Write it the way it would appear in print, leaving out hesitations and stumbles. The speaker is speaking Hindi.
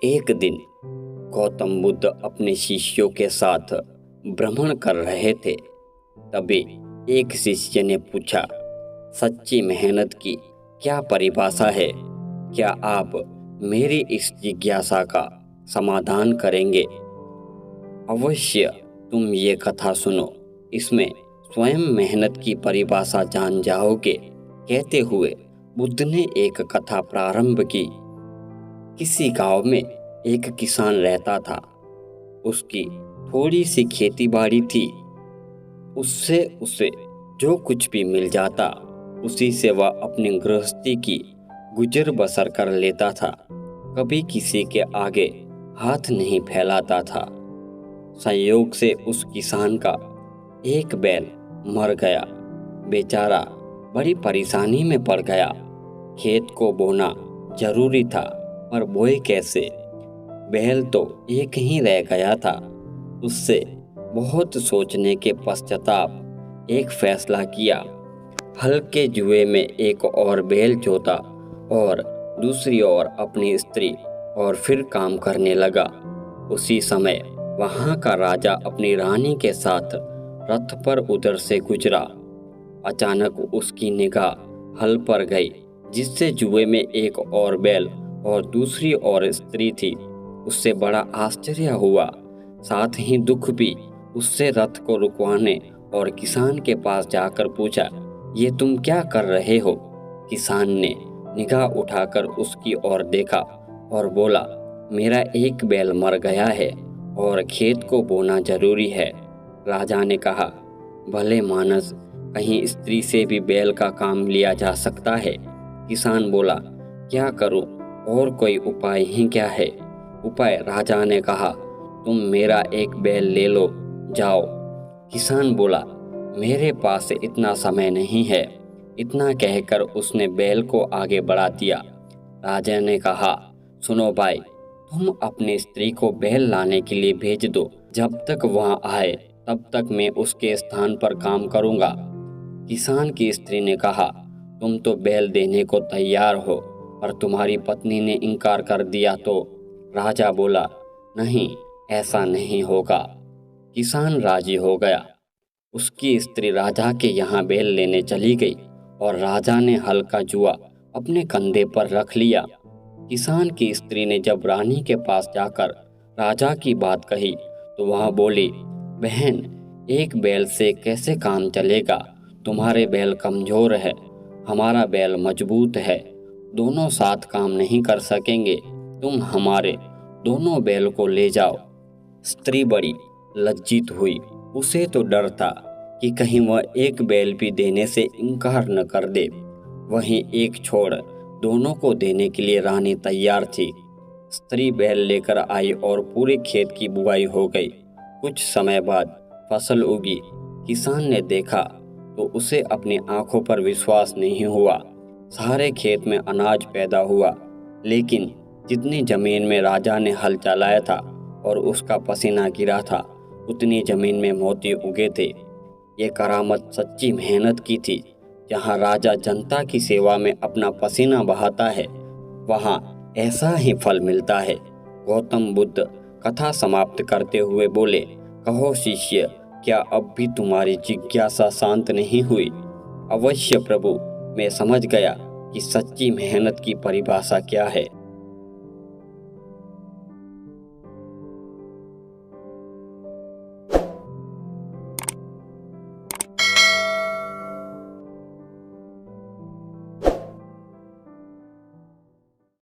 एक दिन गौतम बुद्ध अपने शिष्यों के साथ भ्रमण कर रहे थे। तभी एक शिष्य ने पूछा, सच्ची मेहनत की क्या परिभाषा है? क्या आप मेरी इस जिज्ञासा का समाधान करेंगे? अवश्य, तुम ये कथा सुनो, इसमें स्वयं मेहनत की परिभाषा जान जाओगे। कहते हुए बुद्ध ने एक कथा प्रारंभ की। किसी गांव में एक किसान रहता था। उसकी थोड़ी सी खेतीबाड़ी थी। उससे उसे जो कुछ भी मिल जाता, उसी से वह अपनी गृहस्थी की गुजर बसर कर लेता था। कभी किसी के आगे हाथ नहीं फैलाता था। संयोग से उस किसान का एक बैल मर गया। बेचारा बड़ी परेशानी में पड़ गया। खेत को बोना जरूरी था, पर बोए कैसे? बैल तो एक ही रह गया था। उससे बहुत सोचने के पश्चाताप एक फैसला किया। हल्के जुए में एक और बैल जोता और दूसरी ओर अपनी स्त्री और फिर काम करने लगा। उसी समय वहां का राजा अपनी रानी के साथ रथ पर उधर से गुजरा। अचानक उसकी निगाह हल पर गई, जिससे जुए में एक और बैल और दूसरी ओर स्त्री थी। उससे बड़ा आश्चर्य हुआ, साथ ही दुख भी। उससे रथ को रुकवाने और किसान के पास जाकर पूछा, ये तुम क्या कर रहे हो? किसान ने निगाह उठाकर उसकी ओर देखा और बोला, मेरा एक बैल मर गया है और खेत को बोना जरूरी है। राजा ने कहा, भले मानस, कहीं स्त्री से भी बैल का काम लिया जा सकता है? किसान बोला, क्या करूं, और कोई उपाय ही क्या है? उपाय? राजा ने कहा, तुम मेरा एक बैल ले लो, जाओ। किसान बोला, मेरे पास इतना समय नहीं है। इतना कहकर उसने बैल को आगे बढ़ा दिया। राजा ने कहा, सुनो भाई, तुम अपनी स्त्री को बैल लाने के लिए भेज दो। जब तक वहां आए तब तक मैं उसके स्थान पर काम करूंगा। किसान की स्त्री ने कहा, तुम तो बैल देने को तैयार हो, पर तुम्हारी पत्नी ने इनकार कर दिया तो? राजा बोला, नहीं, ऐसा नहीं होगा। किसान राजी हो गया। उसकी स्त्री राजा के यहाँ बैल लेने चली गई और राजा ने हल्का जुआ अपने कंधे पर रख लिया। किसान की स्त्री ने जब रानी के पास जाकर राजा की बात कही तो वह बोली, बहन, एक बैल से कैसे काम चलेगा? तुम्हारे बैल कमजोर है, हमारा बैल मजबूत है। दोनों साथ काम नहीं कर सकेंगे। तुम हमारे दोनों बैल को ले जाओ। स्त्री बड़ी लज्जित हुई। उसे तो डर था कि कहीं वह एक बैल भी देने से इनकार न कर दे। वहीं एक छोड़ दोनों को देने के लिए रानी तैयार थी। स्त्री बैल लेकर आई और पूरे खेत की बुआई हो गई। कुछ समय बाद फसल उगी। किसान ने देखा तो उसे अपनी आंखों पर विश्वास नहीं हुआ। सारे खेत में अनाज पैदा हुआ, लेकिन जितनी जमीन में राजा ने हल चलाया था और उसका पसीना गिरा था, उतनी जमीन में मोती उगे थे। ये करामत सच्ची मेहनत की थी। जहाँ राजा जनता की सेवा में अपना पसीना बहाता है, वहाँ ऐसा ही फल मिलता है। गौतम बुद्ध कथा समाप्त करते हुए बोले, कहो शिष्य, क्या अब भी तुम्हारी जिज्ञासा शांत नहीं हुई? अवश्य प्रभु, मैं समझ गया कि सच्ची मेहनत की परिभाषा क्या है।